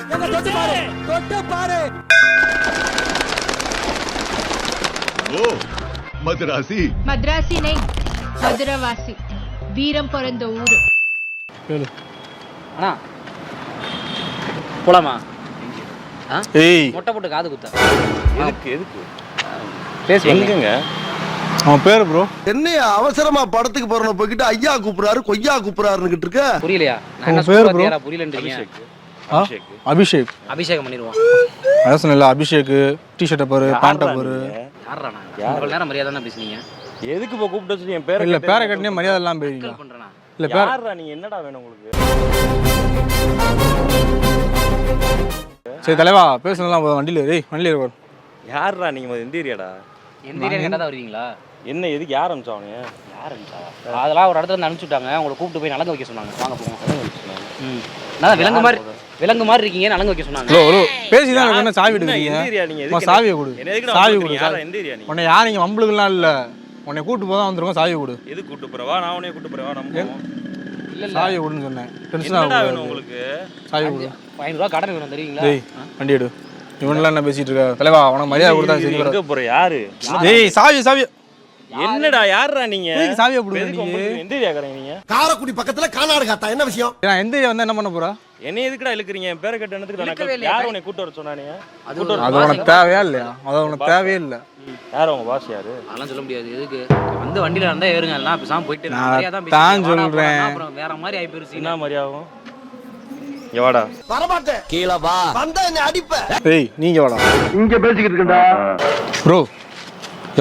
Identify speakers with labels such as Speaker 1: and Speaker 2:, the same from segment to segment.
Speaker 1: தொட்டு பாரு.
Speaker 2: ஓ மதுராசி.
Speaker 3: மദ്രാசி நை மதுரவாசி. வீரம் பிறந்த ஊரு.
Speaker 4: அண்ணா போலாமா?
Speaker 5: ஏய்
Speaker 4: மொட்டை போட்டு காது குத்த
Speaker 5: எதுக்கு
Speaker 4: பேசுவீங்க?
Speaker 5: அவன் பேரு ப்ரோ.
Speaker 1: என்னையா அவசரமா படத்துக்கு போறோம் போய்கிட்டு ஐயா கூப்பிடுறாரு கொய்யா கூப்பிடுறாருன்னு இருக்க.
Speaker 4: புரியலையா? நான் என்ன
Speaker 5: பேரு
Speaker 4: சொல்றது
Speaker 5: bro?
Speaker 4: புரியலன்றீங்க.
Speaker 5: அபிஷேக்.
Speaker 4: அபிஷேகம் பண்ணிடுவோம்.
Speaker 5: அதான் சொன்னல அபிஷேக். டி-ஷர்ட்டை பாரு, பேண்ட்டை பாரு.
Speaker 4: யாரா நான்? இவ்வளவு நேரம் மரியாதை தான் பேசுனீங்க.
Speaker 6: எதுக்கு இப்போ கூப்பிட்டு வச்சு என் பேரை
Speaker 5: இல்ல பேரை கட்டினே மரியாதை எல்லாம் பேசுறீங்க.
Speaker 4: கால் பண்றேனா?
Speaker 5: இல்ல பேர்
Speaker 6: யாரா நீங்க? என்னடா வேணும் உங்களுக்கு?
Speaker 5: சரி தலைவா பேசலாம் வண்டியில ஏறி வண்டியில ஏறு.
Speaker 6: யாரா நீங்க? எந்த ஏரியாடா?
Speaker 4: எந்த ஏரியா கேட்டா தான் வருவீங்களா?
Speaker 6: என்ன எதுக்கு யார் அனுப்பிச்சா அவனு?
Speaker 4: யார் அனுப்பிச்சா? அதெல்லாம் ஒரு இடத்துல இருந்து அனுப்பிச்சு விட்டாங்க. உங்களை கூப்பிட்டு போய் நலங்க வைக்க சொன்னாங்க. வாங்க போவோம். நான் விலங்கு மாதிரி இருக்கீங்க, நலங்க வைக்க சொன்னாங்க.
Speaker 5: ஹலோ ஹலோ பேசிதான் என்ன சாவி எடுக்கிறீங்க?
Speaker 6: எந்த ஏரியா நீங்க?
Speaker 5: உன் சாவியை கொடு. சாவி கொடு.
Speaker 6: யாரா? எந்த ஏரியா நீங்க?
Speaker 5: உன்னை யார் நீங்க வம்பளுக்குலாம் இல்ல. உன்னை கூட்டு போதான் வந்துருக்கோம். சாவி கொடு.
Speaker 6: எதுக்கு கூட்டு போறவா? நான் உன்னைய கூட்டு போறவா? நம்ம
Speaker 4: இல்ல இல்ல
Speaker 5: சாவி கொடுன்னு சொன்னேன். டென்ஷன்
Speaker 6: என்னடா
Speaker 5: ஆகுது.
Speaker 6: வேணும் உங்களுக்கு?
Speaker 5: சாவி கொடு.
Speaker 4: 500 ரூபாய் கடன் வேணும் தெரியுங்களா?
Speaker 5: டேய் வண்டி எடு. இவன்லாம் என்ன பேசிட்டு இருக்க? தலைவா உனக்கு மரியாதை கொடுத்தா சரி
Speaker 6: எங்க
Speaker 5: வராது.
Speaker 6: போற? யாரு?
Speaker 5: டேய் சாவி
Speaker 6: என்னடா யாரா நீங்க?
Speaker 5: எதுக்கு சாவியை
Speaker 6: எதுக்கு
Speaker 5: கொடுங்க
Speaker 6: உங்களுக்கு?
Speaker 5: நீ?
Speaker 6: எந்த ஏரியாக்காரங்க நீங்க?
Speaker 1: காரக்குடி பக்கத்துல கானாடு காத்தா என்ன விஷயம்?
Speaker 5: நான் எந்த ஏரியா வந்தா என்ன பண்ண போறா?
Speaker 6: என்ன எதுக்குடா இழுக்குறீங்க? என் பேரை கேட்ட
Speaker 4: இழுக்கவே
Speaker 6: என்னத்துக்கு?
Speaker 4: இல்லையா?
Speaker 6: யார் உன்னை கூட்டு வர சொன்னானே?
Speaker 5: அது உனக்கு தேவையா இல்லையா? அது உனக்கு தேவையே இல்ல.
Speaker 6: யார் உங்க பாஸ்? யாரு?
Speaker 4: அதெல்லாம் சொல்ல முடியாது. எதுக்கு வந்து வண்டியில இருந்தா ஏறுங்க. எல்லாம் பேசாம போயிட்டு
Speaker 5: நான்
Speaker 4: மரியாதை தான்
Speaker 5: தான்
Speaker 4: பேசுறேன்.
Speaker 5: சொல்றேன்.
Speaker 4: அப்புறம் வேற மாதிரி ஆயி போயிருச்சு.
Speaker 6: என்ன மரியாதையும்? எவாடா
Speaker 1: வரமாட்டேன். கீழே வா. வந்தா என்ன அடிப்ப.
Speaker 5: ஏய் நீங்க வாடா.
Speaker 1: இங்க பேசிக்கிட்டு இருக்கடா.
Speaker 5: ப்ரோ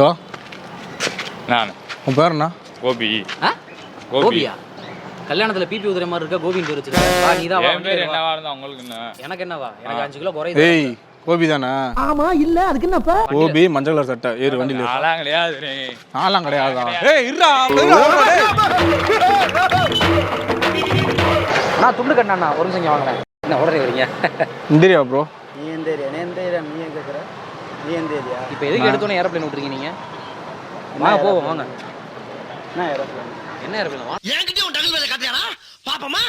Speaker 5: யோ
Speaker 6: நான்
Speaker 5: உன் பேர் என்ன?
Speaker 6: கோபி.
Speaker 4: கோபியா? கல்யாணத்துல பிபி உதிர மாதிரி இருக்க கோபின் பேர் வச்சிருக்க. வா நீதான் வா.
Speaker 6: என் பேர் என்னவா இருந்தா உங்களுக்கு என்ன?
Speaker 4: எனக்கு என்னவா? எனக்கு 5 கிலோ குறையுது.
Speaker 5: ஏய் கோபி தானே?
Speaker 1: ஆமா இல்ல அதுக்கு என்னப்பா?
Speaker 5: கோபி மஞ்சள் கலர் சட்டை ஏறு வண்டியில.
Speaker 6: நாலாம் கிடையாது.
Speaker 5: நாலாம் கிடையாதா? ஏய் இருடா.
Speaker 4: நான் துண்டு கண்ணா ஒரு நிமிஷம் வாங்கறேன். என்ன உடனே வரீங்க?
Speaker 5: இந்திரியா ப்ரோ.
Speaker 7: நீ எந்த ஏரியா? நீ எந்த ஏரியா? நீ எங்க இருக்கற? நீ எந்த ஏரியா?
Speaker 4: இப்போ எதுக்கு எடுத்தோனே ஏரோப்ளேன் விட்டுறீங்க நீங்க? வாங்க போவோம் வாங்க.
Speaker 7: என்ன ஏரோப்ளேன்?
Speaker 4: என்ன ஏரோப்ளேன்? வா.
Speaker 1: என்கிட்ட உன் டகல் வேலை காட்டியாடா? பாப்பமா?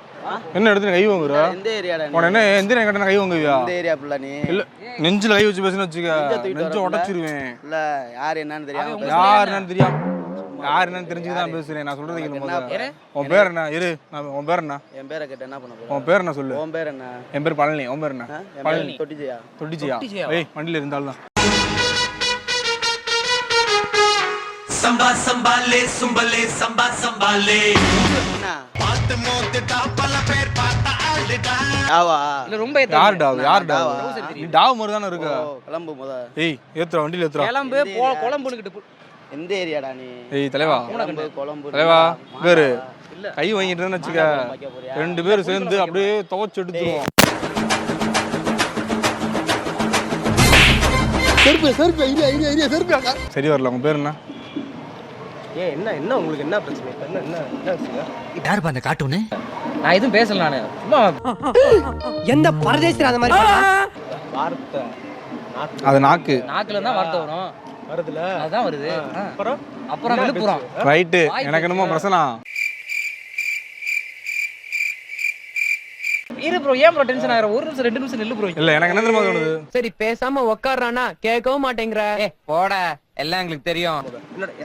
Speaker 5: என்ன எடுத்து கை வாங்குற?
Speaker 7: எந்த ஏரியாடா நீ?
Speaker 5: உன என்ன எந்திர கட்டன கை வாங்குவியா?
Speaker 7: எந்த ஏரியா புள்ள நீ?
Speaker 5: இல்ல நெஞ்சில கை வச்சு பேசினா வச்சுக்க.
Speaker 7: தூக்கிட்டு
Speaker 5: நெஞ்ச
Speaker 7: வரப்புல?
Speaker 5: உடைச்சிருவேன்.
Speaker 7: இல்ல யார் என்னன்னு தெரியாம
Speaker 5: யார் என்னன்னு தெரியாம யார் என்னன்னு தெரிஞ்சுக்க தான் பேசுறேன். நான் சொல்றது கேளு முதல்ல. உன் பேர் என்ன? இரு. உன் பேர் என்ன?
Speaker 7: என் பேரை கேட்ட என்ன பண்ண போற?
Speaker 5: உன் பேர் என்ன சொல்லு.
Speaker 7: உன் பேர் என்ன?
Speaker 5: என் பேர் பழனி. உன் பேர் என்ன?
Speaker 7: பழனி. தொட்டிஜியா?
Speaker 5: தொட்டிச்சியா? ஏய் வண்டியில இருந்தாலும் தான்.
Speaker 8: संबा संभाले सुंबले संबा संभाले
Speaker 7: என்ன?
Speaker 8: बात मोत टापल पेर पाता आलडा
Speaker 7: யாவா?
Speaker 4: இல்ல ரொம்ப
Speaker 5: யார் டாவ்? யார் டாவ்? நீ டாவ் மாதிரி தானே இருக்க.
Speaker 7: ஓ கிளம்பு முத.
Speaker 5: ஏய் ஏத்துறா வண்டியில ஏத்துறா.
Speaker 4: கிளம்பு குழம்புனுக்கிட்டு.
Speaker 7: எந்த ஏரியாடா நீ?
Speaker 5: ஏய் தலைவா.
Speaker 7: கொழம்பு.
Speaker 5: தலைவா பேரு
Speaker 4: இல்ல
Speaker 5: கை வாங்கிட்டேன்னு வச்சுக்க. ரெண்டு பேரும் சேர்ந்து அப்படியே துவைச்சு எடுத்துருவோம். சரி வரல. உங்க பேர் என்ன?
Speaker 7: ஏய் என்ன என்ன உங்களுக்கு என்ன பிரச்சனை? என்ன என்ன என்ன விஷயம்?
Speaker 1: யார் அந்த கார்ட்டூன்?
Speaker 4: நான் எதுவும் பேசல நானு. சும்மா
Speaker 1: எந்த பரதேசில அந்த மாதிரி
Speaker 7: வார்த்தை
Speaker 5: அது நாக்கு.
Speaker 4: நாக்குல தான் வார்த்தை வரும்.
Speaker 7: வருதுல?
Speaker 4: அதான் வருது. அப்புறம் விழுப்புரம்.
Speaker 5: ரைட்டு. எனக்கு என்னமோ பிரச்சனை.
Speaker 4: இரு ப்ரோ, ஏன் ப்ரோ டென்ஷன் ஆகுற? ஒரு நிமிஷம் 2 நிமிஷம் நில்லு ப்ரோ.
Speaker 5: இல்ல எனக்கு என்ன தெரியுமா தோணுது?
Speaker 9: சரி பேசாம உட்கார்றானா கேட்கவும் மாட்டேங்கிற. போட எல்லாம் எங்களுக்கு தெரியும்.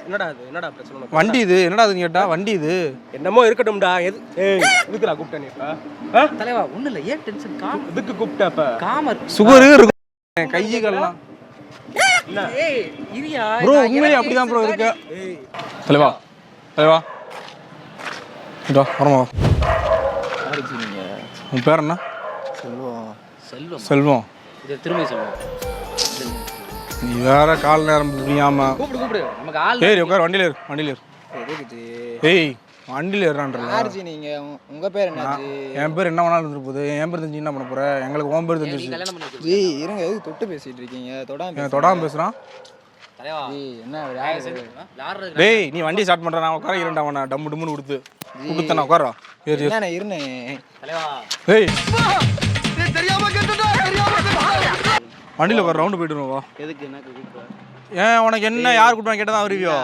Speaker 7: என்னடா இது? என்னடா பிரச்சனை உனக்கு?
Speaker 5: வண்டி இது என்னடா அதுன்னு கேட்டா வண்டி இது
Speaker 7: என்னமோ இருக்கட்டும்டா. ஏய் எதுக்குடா கூப்பிட்ட நீ இப்ப?
Speaker 4: தலைவா ஒண்ணு இல்ல, ஏன் டென்ஷன்?
Speaker 7: எதுக்கு கூப்பிட்ட இப்ப?
Speaker 4: காமர்
Speaker 5: சுகர் இருக்கும் கையெல்லாம்.
Speaker 4: ஏய் இரியா
Speaker 5: ப்ரோ உண்மையிலே அப்படிதான் ப்ரோ இருக்கு. தலைவா தலைவா இதோ வரமா. உன் பேர் என்ன?
Speaker 4: செல்வம்.
Speaker 5: செல்வம்.
Speaker 4: இது திரும்பி செல்வம்.
Speaker 5: நீ வேற கால் நேரம் புரியாம
Speaker 4: கூப்பிடு நமக்கு ஆள்.
Speaker 5: ஏய் உட்கார் வண்டியில ஏறு. வண்டியில ஏறு. ஏய் வண்டியில ஏறான்றல.
Speaker 7: யாருஜி நீங்க? உங்க பேர் என்னாச்சு?
Speaker 5: என் பேர் என்ன வேணாலும் இருந்துட்டு போகுது. என் பேர் தெரிஞ்சு என்ன பண்ண போற? எங்களுக்கு உன் பேர்
Speaker 4: நீ
Speaker 5: தெரிஞ்சிருச்சு.
Speaker 4: கல்யாணம் பண்ணி வச்சிருக்க.
Speaker 7: ஜி இருங்க, எதுக்கு தொட்டு பேசிட்டு இருக்கீங்க?
Speaker 5: தொடாம பேசுறான்.
Speaker 4: தலைவா
Speaker 7: ஜி என்ன
Speaker 4: யாரு?
Speaker 5: டேய் நீ வண்டி ஸ்டார்ட் பண்ற. நான் உட்கார இரண்டா அவன டம்மு டும்முன்னு கொடுத்து நான் உட்காரா. ஏறு ஏறு.
Speaker 7: என்ன இருனே?
Speaker 4: தலைவா
Speaker 5: ஏய்
Speaker 1: தெரியாம கேட்டுடா. தெரியாம கேட்டுடா.
Speaker 5: வண்டியில ஒரு ரவுண்ட் போயிட்டு வா.
Speaker 7: எதுக்கு எனக்கு கூப்பிட்ட?
Speaker 5: ஏன் உனக்கு என்ன யார் கூப்பிட்டு கேட்டதான் வருவியோ?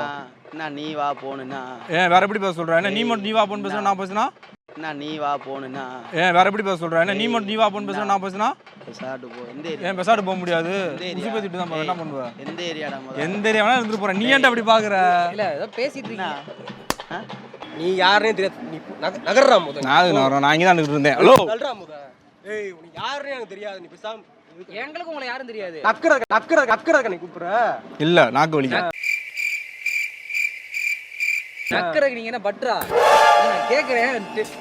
Speaker 7: என்ன நீ வா போணுன்னா?
Speaker 5: ஏன் வேற எப்படி பேச சொல்ற? என்ன நீ மட்டும் நீ வா போன்னு பேசுற, நான் பேசுனா?
Speaker 4: நான் நீ வா போணுன்னா
Speaker 5: ஏன் வேற எப்படி பேச சொல்ற? என்ன நீ மட்டும் நீ வா போன்னு பேசுற, நான் பேசுனா
Speaker 4: பெசாட்டு போ. எந்த
Speaker 5: ஏன் பெசாட்டு போக முடியாது? குசி பேசிட்டு தான் என்ன பண்ணுவ?
Speaker 4: எந்த ஏரியாடா?
Speaker 5: எந்த ஏரியா வேணா இருந்துட்டு போறேன். நீ ஏன்டா அப்படி பாக்குற?
Speaker 4: இல்ல ஏதோ பேசிட்டு இருக்கீங்க.
Speaker 7: நீ யாருன்னே தெரியாது. நீ நகர்றா முதல்ல.
Speaker 5: நான் இங்க தான் நின்னுட்டு இருந்தேன். ஹலோ
Speaker 7: நகர்றா முதல்ல. ஏய் உனக்கு யாருன்னே எனக்கு தெரியாது. நீ பேசாம
Speaker 4: எங்களுக்கு உங்களை யாரும் தெரியாது.
Speaker 7: நக்கறதுக்கு நீ கூப்பிடுற.
Speaker 5: இல்ல நாக்கு வலிக்க.
Speaker 4: நக்கறதுக்கு நீங்க என்ன பட்றா? நான் கேக்குறேன்.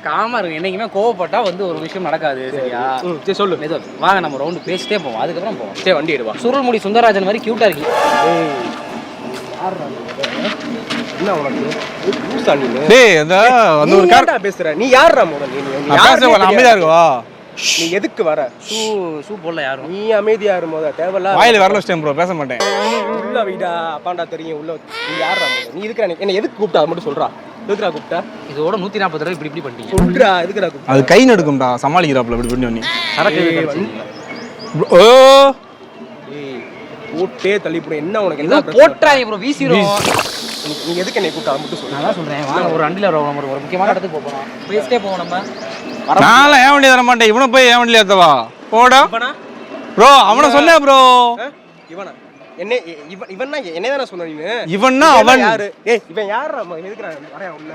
Speaker 4: காமா இருக்கு. என்னைக்குமே கோவப்பட்டா வந்து ஒரு விஷயம் நடக்காது. சரியா?
Speaker 7: சரி சொல்லு.
Speaker 4: மெது வாங்க நம்ம ரவுண்டு பேசிட்டே போவோம். அதுக்கப்புறம் போவோம்.
Speaker 7: சரி வண்டி எடுவா.
Speaker 4: சுருள்முடி சுந்தரராஜன் மாதிரி கியூட்டா இருக்கீங்க.
Speaker 7: என்ன உனக்கு பூசா நீ?
Speaker 5: டேய் அந்த வந்து ஒரு
Speaker 7: கார்டா பேசுற. நீ யாரா முதல்ல? நீ
Speaker 5: பேச அமைதியா இருக்கவா?
Speaker 7: நீ எதுக்கு வர?
Speaker 4: ஷூ போடல யாரும்.
Speaker 7: நீ அமைதியா இரு மொத. தேவல
Speaker 5: வாயில வரல ஸ்டேம் ப்ரோ, பேச மாட்டேன்.
Speaker 7: உள்ள வைடா. அப்பாண்டா தெரியும் உள்ள. நீ யாரா மொத? நீ எதுக்குடா என்ன எதுக்கு கூப்பிட்டா அது மட்டும் சொல்றா. எதுக்குடா கூப்பிட்டா?
Speaker 4: இதோட 140 தடவை இப்படி பண்ணிட்டீங்க.
Speaker 7: சொல்றா எதுக்குடா கூப்பிட்டா?
Speaker 5: அது கை நடுக்கும்டா, சமாளிக்கிறாப்ல இப்படி பண்ணி.
Speaker 4: சரக்கு
Speaker 5: ஓ
Speaker 7: ஏய் போட்டே தள்ளி போடு. என்ன உனக்கு என்ன
Speaker 4: போட்றாங்க ப்ரோ, வீசிரோம்.
Speaker 7: நீ எதுக்கு என்ன கூப்பிட்டா மட்டும் சொல்லு.
Speaker 4: நான் தான் சொல்றேன். வாங்க ஒரு வண்டியில ஒரு முக்கியமான இடத்துக்கு போறோம். பேசிட்டே போவோம் நம்ம.
Speaker 5: நான்லாம் ஏன் வண்டி தர மாட்டேன். இவனை போய் ஏன் வண்டியில ஏத்தவா? போடா ப்ரோ. அவனை சொன்னேன் ப்ரோ.
Speaker 7: இவனா என்ன? இவன்னா என்ன தானே சொன்ன நீ?
Speaker 5: இவன்னா அவன்
Speaker 7: யாரு? ஏய் இவன் யாரா? எதுக்குடா வரேன் உள்ள?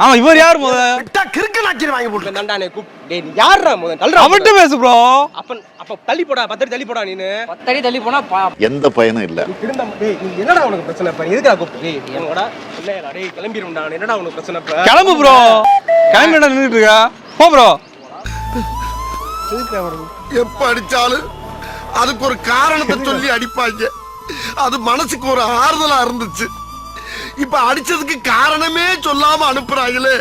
Speaker 5: ஆமா இவர் யார் முத?
Speaker 1: விட்டா கிறுக்கு நாச்சி வாங்கி போட்டு.
Speaker 7: இவன் தான்டா கூப். டேய் நீ யாரா முதல்ல? தள்ளுடா.
Speaker 5: அவன்கிட்ட பேசு ப்ரோ.
Speaker 7: அப்ப தள்ளி போடா. 10 அடி தள்ளி போடா நீனு.
Speaker 4: 10 அடி தள்ளி போனா
Speaker 2: எந்த பயனும் இல்ல.
Speaker 7: நீ திருந்த. டேய் நீ என்னடா உனக்கு பிரச்சனை? இப்ப எதுக்குடா கூப்பிட்டு? டேய் என்னடா இல்லடா. டேய் கிளம்பிடும்டா. என்னடா உனக்கு பிரச்சனை? இப்ப
Speaker 5: கிளம்பு ப்ரோ. கிளம்பிடா நின்னுட்டு இருக்கா? போ ப்ரோ.
Speaker 1: எப்ப அடிச்சாலும் அதுக்கு ஒரு காரணத்தை சொல்லி அடிப்பாங்க. அது மனசுக்கு ஒரு ஆறுதலா இருந்துச்சு. இப்ப அடிச்சதுக்கு காரணமே சொல்லாம அனுப்புறாங்களே.